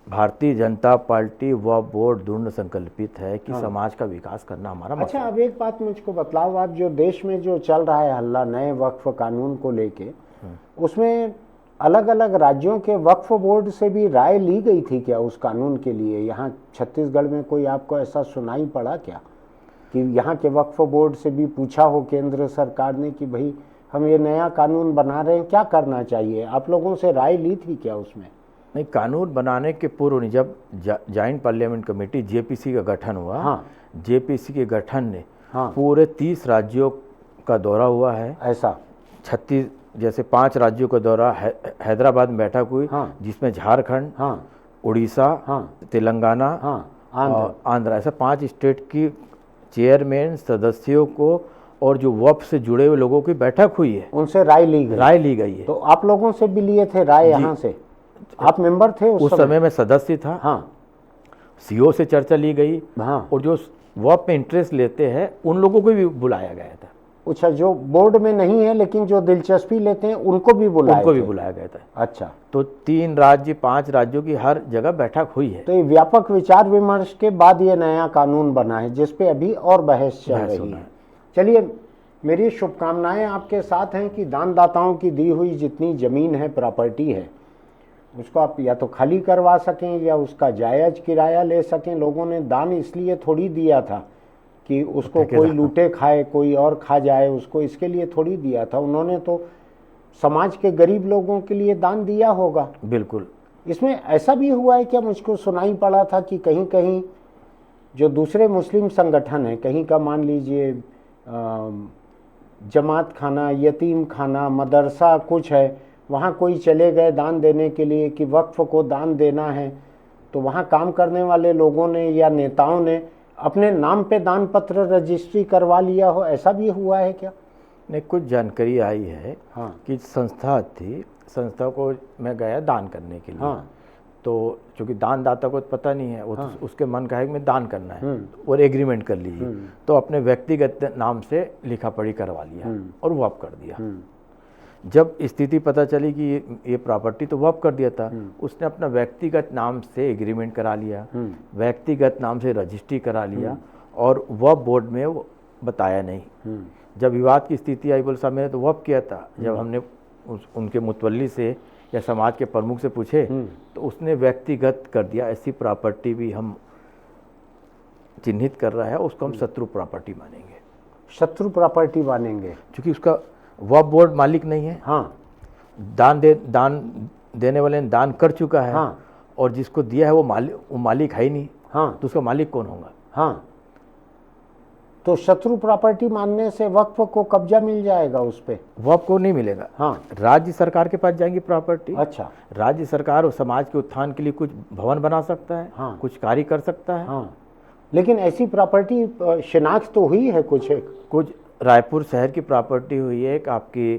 भारतीय जनता पार्टी व बोर्ड दृढ़ संकल्पित है कि समाज का विकास करना हमारा मकसद। अच्छा, अब एक बात मुझको बतलाओ, आप जो देश में जो चल रहा है हल्ला नए वक्फ कानून को लेके, उसमें अलग अलग राज्यों के वक्फ बोर्ड से भी राय ली गई थी क्या उस कानून के लिए? यहाँ छत्तीसगढ़ में कोई आपको ऐसा सुनाई पड़ा क्या कि यहाँ के वक्फ बोर्ड से भी पूछा हो केंद्र सरकार ने कि भाई हम ये नया कानून बना रहे हैं, क्या करना चाहिए? आप लोगों से राय ली थी क्या उसमें? नहीं, कानून बनाने के पूर्व जब जॉइंट पार्लियामेंट कमेटी जेपीसी का गठन हुआ, जेपीसी के गठन ने पूरे 30 राज्यों का दौरा हुआ है। ऐसा 36 जैसे 5 राज्यों का दौरा हैदराबाद में बैठक हुई, जिसमें झारखंड, उड़ीसा, तेलंगाना, आंध्र, ऐसा 5 स्टेट की चेयरमैन सदस्यों को और जो वक्फ से जुड़े हुए लोगों की बैठक हुई है, उनसे राय ली गई है। तो आप लोगों से भी लिए थे राय? यहाँ से आप मेंबर थे उस समय मैं सदस्य था। सीओ से चर्चा ली गई और जो वक्फ में इंटरेस्ट लेते हैं उन लोगों को भी बुलाया गया था। अच्छा, जो बोर्ड में नहीं है लेकिन जो दिलचस्पी लेते हैं उनको भी बुलाया गया था। अच्छा, तो 3 राज्य 5 राज्यों की हर जगह बैठक हुई है। तो ये व्यापक विचार विमर्श के बाद ये नया कानून बना है जिसपे अभी और बहस चल रही है। चलिए, मेरी शुभकामनाएं आपके साथ हैं कि दानदाताओं की दी हुई जितनी जमीन है, प्रॉपर्टी है, उसको आप या तो खाली करवा सकें या उसका जायज़ किराया ले सकें। लोगों ने दान इसलिए थोड़ी दिया था कि उसको कोई लूटे खाए, कोई और खा जाए उसको, इसके लिए थोड़ी दिया था। उन्होंने तो समाज के गरीब लोगों के लिए दान दिया होगा। बिल्कुल। इसमें ऐसा भी हुआ है क्या? मुझको सुनाई पड़ा था कि कहीं कहीं जो दूसरे मुस्लिम संगठन है, कहीं का मान लीजिए जमात खाना, यतीम खाना, मदरसा कुछ है, वहाँ कोई चले गए दान देने के लिए कि वक्फ को दान देना है, तो वहाँ काम करने वाले लोगों ने या नेताओं ने अपने नाम पे दान पत्र रजिस्ट्री करवा लिया हो, ऐसा भी हुआ है क्या? नहीं, कुछ जानकारी आई है कि संस्था थी, संस्था को मैं गया दान करने के लिए। तो चूँकि दानदाता को पता नहीं है, वो तो उसके मन का है कि मैं दान करना है और एग्रीमेंट कर लीजिए, तो अपने व्यक्तिगत नाम से लिखा पढ़ी करवा लिया और वक्फ कर दिया। जब स्थिति पता चली कि ये प्रॉपर्टी तो वक्फ कर दिया था, उसने अपना व्यक्तिगत नाम से एग्रीमेंट करा लिया, व्यक्तिगत नाम से रजिस्ट्री करा लिया और वक्फ बोर्ड में वो बताया नहीं। जब विवाद की स्थिति आई बोले साहब मैंने तो वक़्त किया था। जब हमने उनके मुतवल्ली से या समाज के प्रमुख से पूछे तो उसने व्यक्तिगत कर दिया। ऐसी प्रॉपर्टी भी हम चिन्हित कर रहा है, उसको हम शत्रु प्रॉपर्टी मानेंगे। शत्रु प्रॉपर्टी मानेंगे क्योंकि उसका वक्फ बोर्ड मालिक नहीं है। हाँ, दान देने वाले ने दान कर चुका है। हाँ, और जिसको दिया है वो मालिक है ही नहीं। हाँ, तो उसका मालिक कौन होगा? हाँ, तो शत्रु प्रॉपर्टी मानने से वक्फ को कब्जा मिल जाएगा उस पे? वक्फ को नहीं मिलेगा। हाँ, राज्य सरकार के पास जाएंगी प्रॉपर्टी। अच्छा, राज्य सरकार और समाज के उत्थान के लिए कुछ भवन बना सकता है। हाँ, कुछ कार्य कर सकता है। हाँ, लेकिन ऐसी प्रॉपर्टी शिनाख्त तो हुई है कुछ रायपुर शहर की प्रॉपर्टी हुई है। एक आपकी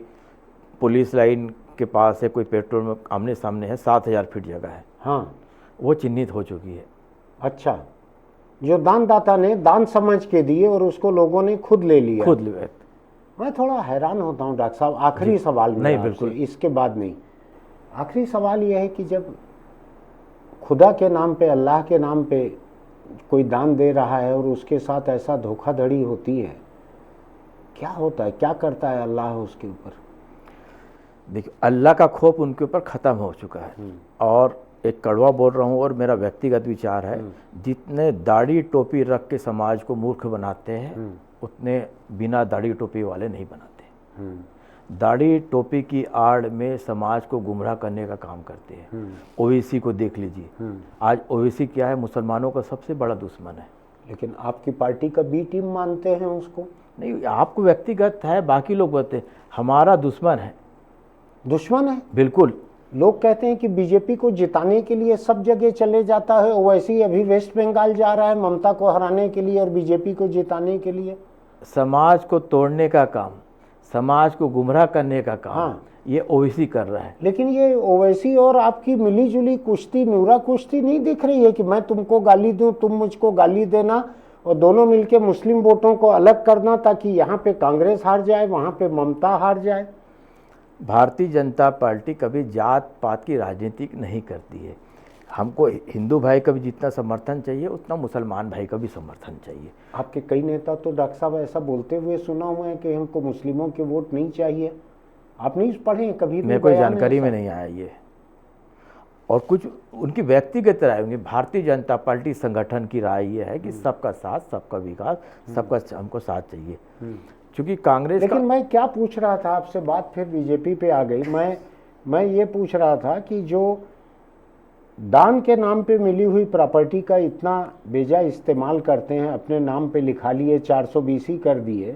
पुलिस लाइन के पास है, कोई पेट्रोल में आमने सामने है, 7000 फीट जगह है। हाँ, वो चिन्हित हो चुकी है। अच्छा, जो दानदाता ने दान समझ के दिए और उसको लोगों ने खुद ले लिया। खुद लिया। मैं थोड़ा हैरान होता हूँ डॉक्टर साहब। आखिरी सवाल मेरा नहीं, आपसे, बिल्कुल। इसके बाद नहीं। आखिरी सवाल यह है कि जब खुदा के नाम पे, अल्लाह के नाम पे कोई दान दे रहा है और उसके साथ ऐसा धोखाधड़ी होती है, क्या होता है, क्या करता है अल्लाह उसके ऊपर? देखिए, अल्लाह का खौफ उनके ऊपर ख़त्म हो चुका है। और एक कड़वा बोल रहा हूँ और मेरा व्यक्तिगत विचार है, जितने दाढ़ी टोपी रख के समाज को मूर्ख बनाते हैं उतने बिना दाढ़ी टोपी वाले नहीं बनाते। दाढ़ी टोपी की आड़ में समाज को गुमराह करने का काम करते हैं। ओवैसी को देख लीजिए, आज ओवैसी क्या है? मुसलमानों का सबसे बड़ा दुश्मन है। लेकिन आपकी पार्टी का बी टीम मानते हैं उसको? नहीं, आपको व्यक्तिगत है, बाकी लोग बोलते हैं हमारा दुश्मन है। दुश्मन है? बिल्कुल। लोग कहते हैं कि बीजेपी को जिताने के लिए सब जगह चले जाता है, वैसे ही अभी वेस्ट बंगाल जा रहा है ममता को हराने के लिए और बीजेपी को जिताने के लिए। समाज को तोड़ने का काम, समाज को गुमराह करने का काम, हाँ, ये ओवैसी कर रहा है। लेकिन ये ओवैसी और आपकी मिली जुली कुश्ती, नूरा कुश्ती नहीं दिख रही है कि मैं तुमको गाली दूं, तुम मुझको गाली देना और दोनों मिलके मुस्लिम वोटों को अलग करना ताकि यहाँ पे कांग्रेस हार जाए, वहाँ पे ममता हार जाए। भारतीय जनता पार्टी कभी जात पात की राजनीति नहीं करती है। हमको हिंदू भाई का भी जितना समर्थन चाहिए उतना मुसलमान भाई का भी समर्थन चाहिए। आपके कई नेता तो डॉक्टर साहब ऐसा बोलते हुए सुना हुआ है कि हमको मुस्लिमों के वोट नहीं चाहिए। आप नहीं पढ़े कभी? मेरे को जानकारी में नहीं आया ये। और कुछ उनकी व्यक्तिगत राय होंगी। भारतीय जनता पार्टी संगठन की राय ये है कि सबका साथ, सबका विकास, सबका हमको साथ चाहिए। क्योंकि कांग्रेस लेकिन मैं क्या पूछ रहा था आपसे, बात फिर बीजेपी पे आ गई। मैं ये पूछ रहा था कि जो दान के नाम पे मिली हुई प्रॉपर्टी का इतना बेजा इस्तेमाल करते हैं, अपने नाम पे लिखा लिए, 420 कर दिए,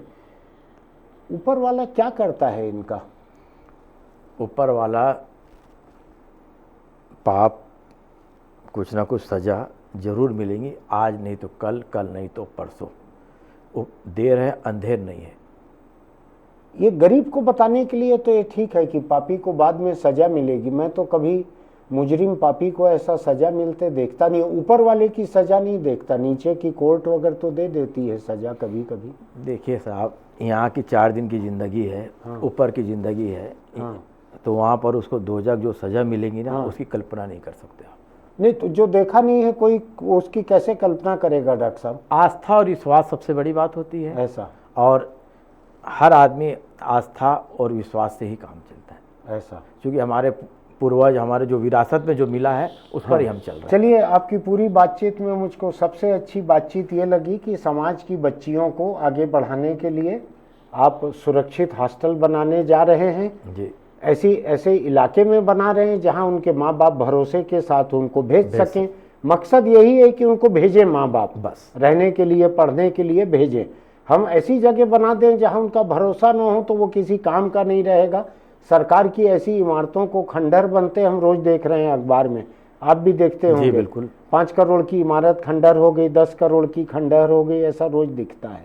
ऊपर वाला क्या करता है इनका? ऊपर वाला पाप कुछ ना कुछ सजा जरूर मिलेंगी, आज नहीं तो कल, कल नहीं तो परसों। वो देर है अंधेर नहीं है। ये गरीब को बताने के लिए तो ये ठीक है कि पापी को बाद में सजा मिलेगी। मैं तो कभी मुजरिम पापी को ऐसा सजा मिलते देखता नहीं, ऊपर वाले की सजा नहीं देखता, नीचे की कोर्ट वगैरह तो दे देती है सजा कभी कभी। देखिए साहब, यहाँ की 4 दिन की ज़िंदगी है, ऊपर की ज़िंदगी है। तो वहाँ पर उसको दोजख जो सज़ा मिलेगी ना, उसकी कल्पना नहीं कर सकते आप। नहीं तो जो देखा नहीं है कोई, उसकी कैसे कल्पना करेगा डॉक्टर साहब? आस्था और विश्वास सबसे बड़ी बात होती है। ऐसा? और हर आदमी आस्था और विश्वास से ही काम चलता है। ऐसा? क्योंकि हमारे पूर्वज, हमारे जो विरासत में जो मिला है उस पर ही हम चल रहे हैं। चलिए, आपकी पूरी बातचीत में मुझको सबसे अच्छी बातचीत ये लगी कि समाज की बच्चियों को आगे बढ़ाने के लिए आप सुरक्षित हॉस्टल बनाने जा रहे हैं जी। ऐसे इलाके में बना रहे हैं जहां उनके माँ बाप भरोसे के साथ उनको भेज सकें। मकसद यही है कि उनको भेजें माँ बाप, बस रहने के लिए, पढ़ने के लिए भेजें। हम ऐसी जगह बना दें जहां उनका भरोसा न हो तो वो किसी काम का नहीं रहेगा। सरकार की ऐसी इमारतों को खंडहर बनते हम रोज देख रहे हैं अखबार में, आप भी देखते होंगे। बिल्कुल। 5 करोड़ की इमारत खंडहर हो गई, 10 करोड़ की खंडहर हो गई, ऐसा रोज दिखता है।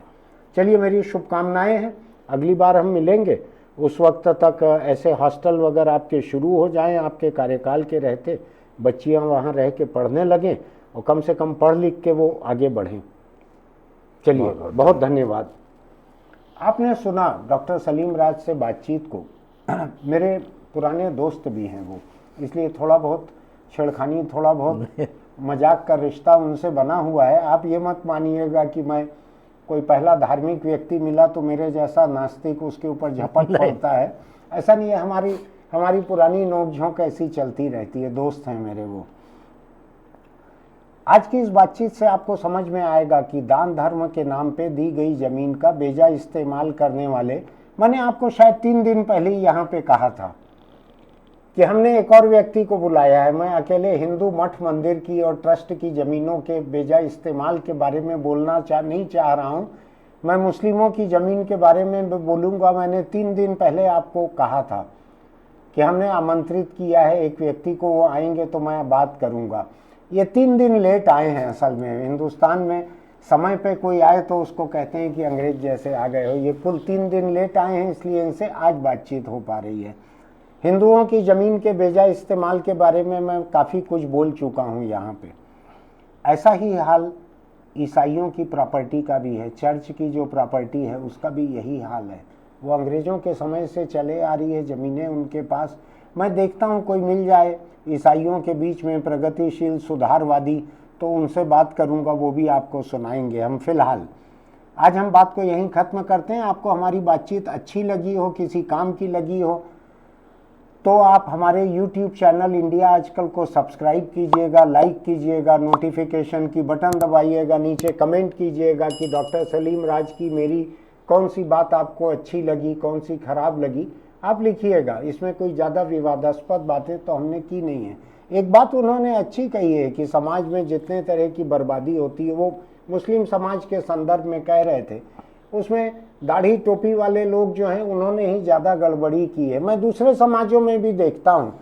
चलिए, मेरी शुभकामनाएं हैं। अगली बार हम मिलेंगे, उस वक्त तक ऐसे हॉस्टल वगैरह आपके शुरू हो जाएं, आपके कार्यकाल के रहते बच्चियां वहां रह के पढ़ने लगें और कम से कम पढ़ लिख के वो आगे बढ़ें। चलिए, बहुत धन्यवाद। आपने सुना डॉक्टर सलीम राज से बातचीत को। मेरे पुराने दोस्त भी हैं वो, इसलिए थोड़ा बहुत छेड़खानी, थोड़ा बहुत मजाक का रिश्ता उनसे बना हुआ है। आप ये मत मानिएगा कि मैं कोई पहला धार्मिक व्यक्ति मिला तो मेरे जैसा नास्तिक उसके ऊपर झपट पड़ता है, ऐसा नहीं है। हमारी पुरानी नोकझोंक ऐसी चलती रहती है, दोस्त हैं मेरे वो। आज की इस बातचीत से आपको समझ में आएगा कि दान धर्म के नाम पे दी गई जमीन का बेजा इस्तेमाल करने वाले, मैंने आपको शायद 3 दिन पहले ही यहाँ पे कहा था कि हमने एक और व्यक्ति को बुलाया है। मैं अकेले हिंदू मठ मंदिर की और ट्रस्ट की ज़मीनों के बेजा इस्तेमाल के बारे में बोलना नहीं चाह रहा हूँ, मैं मुस्लिमों की ज़मीन के बारे में बोलूँगा। मैंने 3 दिन पहले आपको कहा था कि हमने आमंत्रित किया है एक व्यक्ति को, वो आएंगे तो मैं बात करूँगा। ये 3 दिन लेट आए हैं। असल में हिंदुस्तान में समय पे कोई आए तो उसको कहते हैं कि अंग्रेज जैसे आ गए हो। ये कुल 3 दिन लेट आए हैं, इसलिए इनसे आज बातचीत हो पा रही है। हिंदुओं की ज़मीन के बेजा इस्तेमाल के बारे में मैं काफ़ी कुछ बोल चुका हूँ यहाँ पे। ऐसा ही हाल ईसाइयों की प्रॉपर्टी का भी है, चर्च की जो प्रॉपर्टी है उसका भी यही हाल है। वो अंग्रेज़ों के समय से चले आ रही है ज़मीनें उनके पास। मैं देखता हूँ कोई मिल जाए ईसाइयों के बीच में प्रगतिशील सुधारवादी, तो उनसे बात करूँगा, वो भी आपको सुनाएंगे। हम फिलहाल आज हम बात को यहीं ख़त्म करते हैं। आपको हमारी बातचीत अच्छी लगी हो, किसी काम की लगी हो, तो आप हमारे YouTube चैनल इंडिया आजकल को सब्सक्राइब कीजिएगा, लाइक कीजिएगा, नोटिफिकेशन की बटन दबाइएगा, नीचे कमेंट कीजिएगा कि डॉक्टर सलीम राज की मेरी कौन सी बात आपको अच्छी लगी, कौन सी खराब लगी, आप लिखिएगा। इसमें कोई ज़्यादा विवादास्पद बातें तो हमने की नहीं है। एक बात उन्होंने अच्छी कही है कि समाज में जितने तरह की बर्बादी होती है, वो मुस्लिम समाज के संदर्भ में कह रहे थे, उसमें दाढ़ी टोपी वाले लोग जो हैं उन्होंने ही ज़्यादा गड़बड़ी की है। मैं दूसरे समाजों में भी देखता हूँ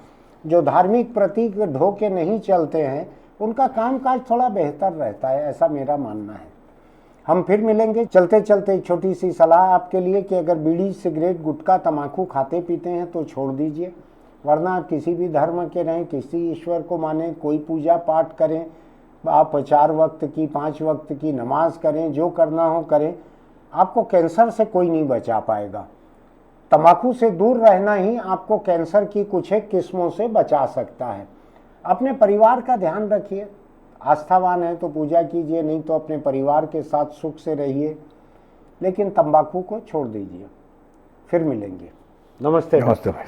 जो धार्मिक प्रतीक ढो के नहीं चलते हैं, उनका कामकाज थोड़ा बेहतर रहता है, ऐसा मेरा मानना है। हम फिर मिलेंगे। चलते चलते एक छोटी सी सलाह आपके लिए कि अगर बीड़ी सिगरेट गुटखा तम्बाकू खाते पीते हैं तो छोड़ दीजिए, वरना आप किसी भी धर्म के रहें, किसी ईश्वर को माने, कोई पूजा पाठ करें, आप 4 वक्त की 5 वक्त की नमाज करें, जो करना हो करें, आपको कैंसर से कोई नहीं बचा पाएगा। तम्बाकू से दूर रहना ही आपको कैंसर की कुछ एक किस्मों से बचा सकता है। अपने परिवार का ध्यान रखिए, आस्थावान है तो पूजा कीजिए, नहीं तो अपने परिवार के साथ सुख से रहिए, लेकिन तंबाकू को छोड़ दीजिए। फिर मिलेंगे। नमस्ते। नमस्ते भाई।